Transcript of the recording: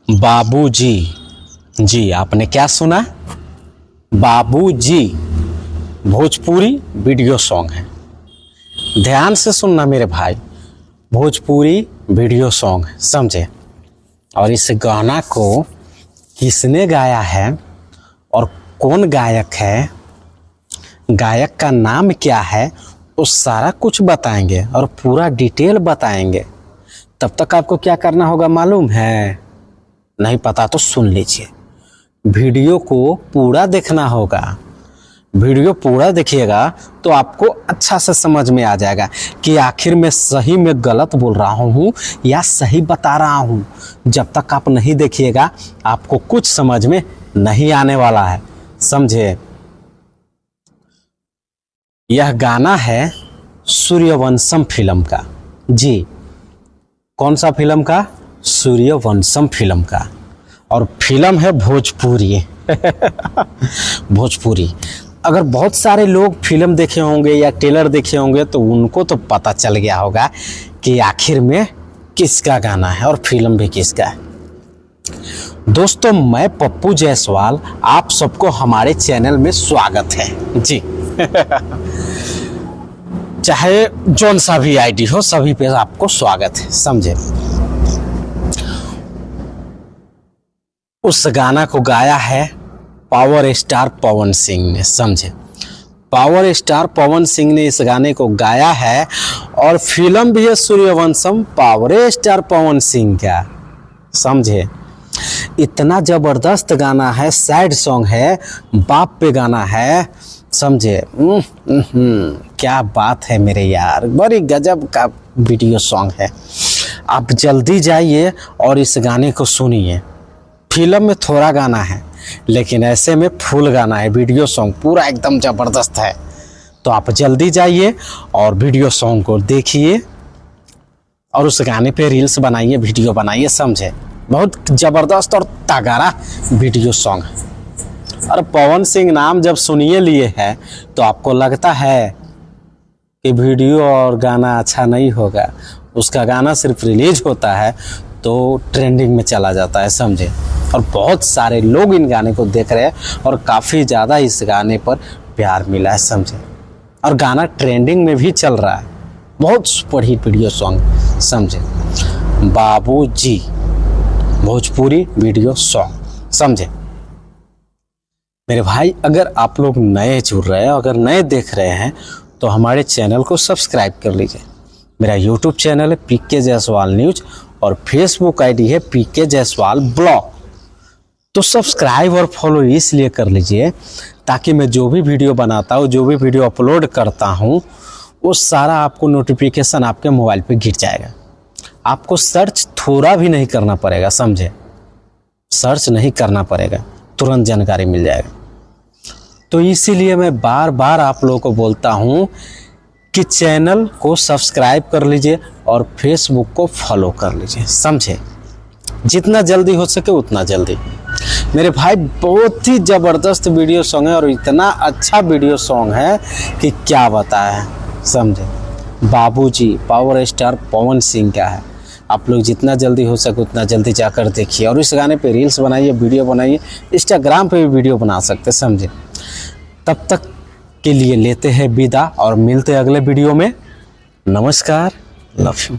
बाबूजी। जी, आपने क्या सुना? बाबूजी भोजपुरी वीडियो सॉन्ग है। ध्यान से सुनना मेरे भाई, भोजपुरी वीडियो सॉन्ग है, समझे? और इस गाना को किसने गाया है और कौन गायक है, गायक का नाम क्या है, वो सारा कुछ बताएंगे और पूरा डिटेल बताएंगे। तब तक आपको क्या करना होगा मालूम है? नहीं पता तो सुन लीजिए, वीडियो को पूरा देखना होगा। वीडियो पूरा देखिएगा तो आपको अच्छा से समझ में आ जाएगा कि आखिर में सही में गलत बोल रहा हूँ या सही बता रहा हूँ। जब तक आप नहीं देखिएगा आपको कुछ समझ में नहीं आने वाला है, समझे? यह गाना है सूर्यवंशम फिल्म का। जी, कौन सा फिल्म का? सूर्यवंशम फिल्म का। और फिल्म है भोजपुरी। भोजपुरी। अगर बहुत सारे लोग फिल्म देखे होंगे या ट्रेलर देखे होंगे तो उनको तो पता चल गया होगा कि आखिर में किसका गाना है और फिल्म भी किसका है। दोस्तों, मैं पप्पू जायसवाल, आप सबको हमारे चैनल में स्वागत है। जी। चाहे जौन सा भी आईडी हो, सभी पे आपको स्वागत है, समझे? उस गाना को गाया है पावर स्टार पवन सिंह ने, समझे? पावर स्टार पवन सिंह ने इस गाने को गाया है और फिल्म भी है सूर्यवंशम, पावर स्टार पवन सिंह का, समझे? इतना जबरदस्त गाना है, सैड सॉन्ग है, बाप पे गाना है, समझे? क्या बात है मेरे यार, बड़ी गजब का वीडियो सॉन्ग है। आप जल्दी जाइए और इस गाने को सुनिए। फिल्म में थोड़ा गाना है लेकिन ऐसे में फुल गाना है, वीडियो सॉन्ग पूरा एकदम ज़बरदस्त है। तो आप जल्दी जाइए और वीडियो सॉन्ग को देखिए और उस गाने पे रील्स बनाइए, वीडियो बनाइए, समझे? बहुत ज़बरदस्त और तगड़ा वीडियो सॉन्ग है। और पवन सिंह नाम जब सुनिए लिए है तो आपको लगता है कि वीडियो और गाना अच्छा नहीं होगा। उसका गाना सिर्फ रिलीज होता है तो ट्रेंडिंग में चला जाता है, समझे? और बहुत सारे लोग इन गाने को देख रहे हैं और काफ़ी ज़्यादा इस गाने पर प्यार मिला है, समझे? और गाना ट्रेंडिंग में भी चल रहा है। बहुत सुपरहिट वीडियो सॉन्ग, समझे? बाबूजी भोजपुरी वीडियो सॉन्ग, समझे? मेरे भाई, अगर आप लोग नए जुड़ रहे हैं, अगर नए देख रहे हैं तो हमारे चैनल को सब्सक्राइब कर लीजिए। मेरा यूट्यूब चैनल है पीके जायसवाल न्यूज और फेसबुक आईडी है पीके जायसवाल ब्लॉग। तो सब्सक्राइब और फॉलो इसलिए कर लीजिए ताकि मैं जो भी वीडियो बनाता हूँ, जो भी वीडियो अपलोड करता हूँ, वो सारा आपको नोटिफिकेशन आपके मोबाइल पे गिर जाएगा। आपको सर्च थोड़ा भी नहीं करना पड़ेगा, समझे? सर्च नहीं करना पड़ेगा, तुरंत जानकारी मिल जाएगा। तो इसीलिए मैं बार बार आप लोगों को बोलता हूँ कि चैनल को सब्सक्राइब कर लीजिए और फेसबुक को फॉलो कर लीजिए, समझे? जितना जल्दी हो सके उतना जल्दी। मेरे भाई, बहुत ही ज़बरदस्त वीडियो सॉन्ग है और इतना अच्छा वीडियो सॉन्ग है कि क्या बताएं, समझे? बाबूजी पावर स्टार पवन सिंह का है। आप लोग जितना जल्दी हो सके उतना जल्दी जाकर देखिए और इस गाने पे रील्स बनाइए, वीडियो बनाइए, इंस्टाग्राम पे भी वीडियो बना सकते, समझे? तब तक के लिए लेते हैं विदा और मिलते हैं अगले वीडियो में। नमस्कार, लव यू।